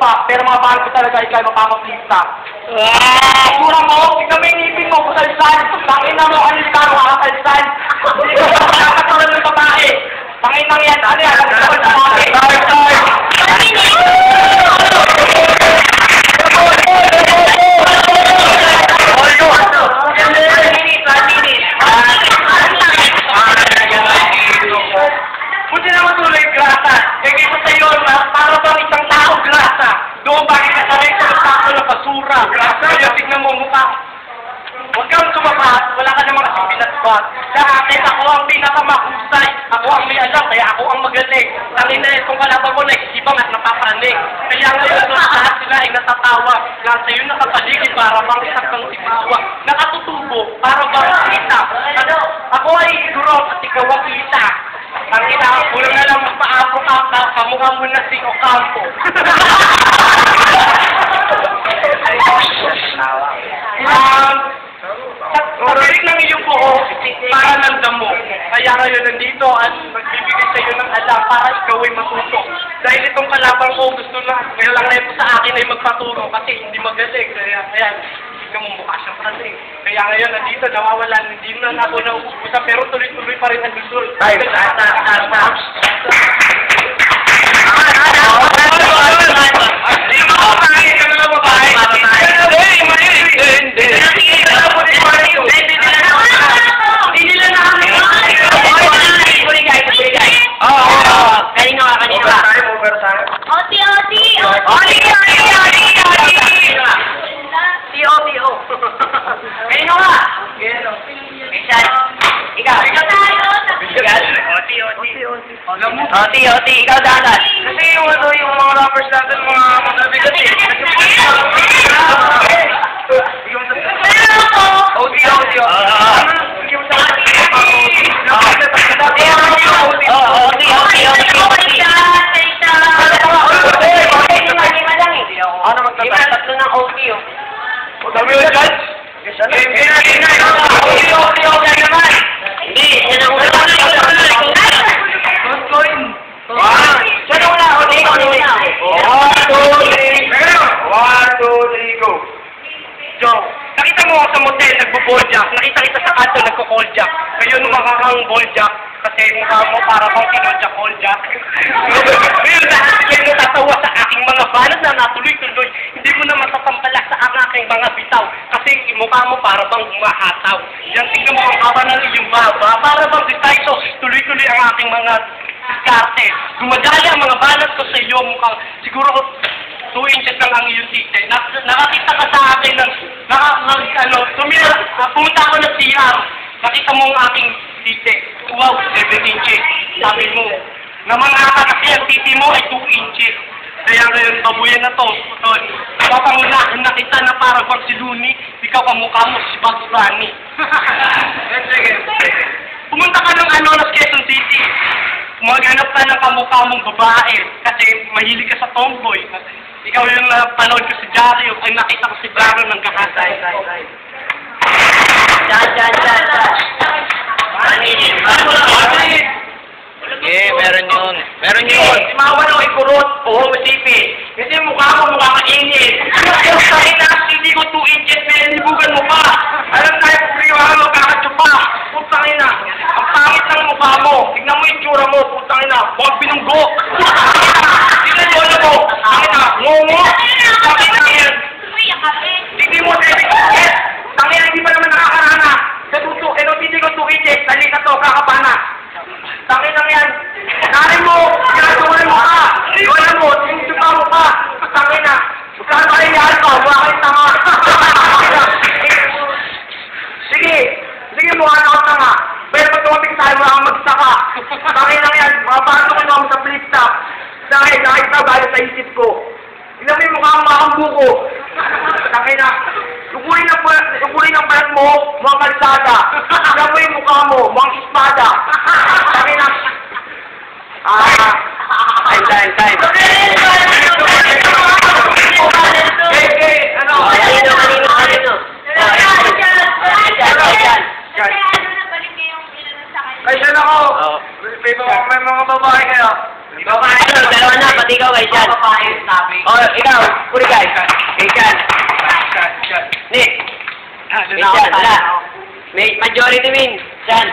pa. Pero mga mahal ko talaga, ikaw mapapaplista. Pura mo, tignan mo yung ngipin mo, kusalsan. Tangin na mo, alisan, makakalsan. Hindi ko nakakatulan ng babae. Tangin lang yan, ano yan, nagkakal sa babae. Buti naman tuloy grasa. Kaya kaya sa'yo, para bang isang tao grasa. Doon bakit ka sanay sa tao na basura. Kaya tignan mo mukha. Huwag kang tumabas, wala ka namang kasing binatbat. Sa akin, ako ang pinakamahusay. Ako ang may alam, kaya ako ang magaling. Tangin na itong kalaban mo, nagsibang at napapanik. Kaya ngayon, lahat sila ay natatawa. Nga sa'yo nakapaligid para bang isang kang tibawa. Nakatutubo, para bang kita. Ano, ako ay durog at ikaw ang kita. Ang ina, kulang na lang magpa-apo ka, kamukha mo na si Ocampo. Sa pilig ng iyong buho, para nandam mo. Kaya ngayon nandito at magbibigay sa iyo ng alam para ikaw ay matuto. Dahil itong kalabang ko gusto na, ngayon lang na ito sa akin ay magpaturo kasi hindi magaling. Kaya hindi mo mukha siyang parating. Kaya ngayon nandito nawawalan, hindi na ako nauubusan pero tuloy-tuloy pa rin ang gusto. Ay, Oti, ikaw dapat. Kasi yung mga rappers natin, mga magabigat eh. Oti. Ano magtatay? Tatlo ng OT oh. O dami yung judge? Oti naman. Hindi, yan ang una. Nakita mo ako sa motel, nagbo-balljack. Nakita kita sa kanto, nagko-calljack. Ngayon makakang balljack kasi mukha mo para bang kinodjack-calljack. Ngayon lahat sila yung natatawa sa aking mga banat na natuloy-tuloy. Hindi mo na matatampalak sa aking mga bitaw kasi mukha mo para bang humahataw. Yan, tingnan mo ang haba ng iyong baba. Para bang disayso, tuloy-tuloy ang aking mga diskarte. Dumadali ang mga banat ko sa iyo mukhang siguro 2 inches lang ang iyong tite. Nakakita ka sa akin ng, pumunta ako ng CR. Nakita mo ang aking tite. Wow, 7 inches. Sabi mo, namangaka kasi ang titi mo ay 2 inches. Kaya ngayon, babuyan na to. Papangunahan na kita na para bang si Looney, ikaw kamukha mo si Bugs Bunny. Pumunta ka ng Quezon City. Maghanap ka ng kamukha mong babae kasi mahilig ka sa tomboy. Ikaw yung panood ko si Dario, ay nakita ko si Dario ng kakasay. Diyan. Meron yun. Si Mawan o ikurot o homosipid. Kasi mukha mo init. Kahit na hindi ko 2 inches, nilibugan mo pa. Alam tayo kung priwahan mo, kakatsupa. Putang ina. Ang pangit ng mukha mo. Tignan mo yung tsura mo, putang ina. Huwag binunggo. Tignan mo, ang ina. Ngungo. Putang ina yan. Hindi mo sa ibig. Tangina, hindi pa naman nakakarana. Sa tuto, hindi ko 2 inches. Dali ka to, kakapana. Tangin lang yan. Narin mo, ginagawa mo ka. Iwanan mo, sinusupa mo ka. Tangin na. Saan pa rin yan ka? Wala kayo tanga. Sige mo, ano ka tanga. Pero pag tumapit tayo, wala kang magsaka. Tangin lang yan. Mapaano ko na ako sa flip top. Dahil nakita bago sa isip ko. Ilang mo yung mukha ang makambuko. Tangin na. Tukurin ang balat mo, mga kalsada. Ilang mo yung mukha mo, mga espada. Tangin na. Time. Kaya na ako. May mga babae kaya. Babae, dalawa na, pati ikaw kay Jan. Oh, ikaw, puri guys. Kay Jan. Nick. Kay Jan, wala. May majority win. Jan.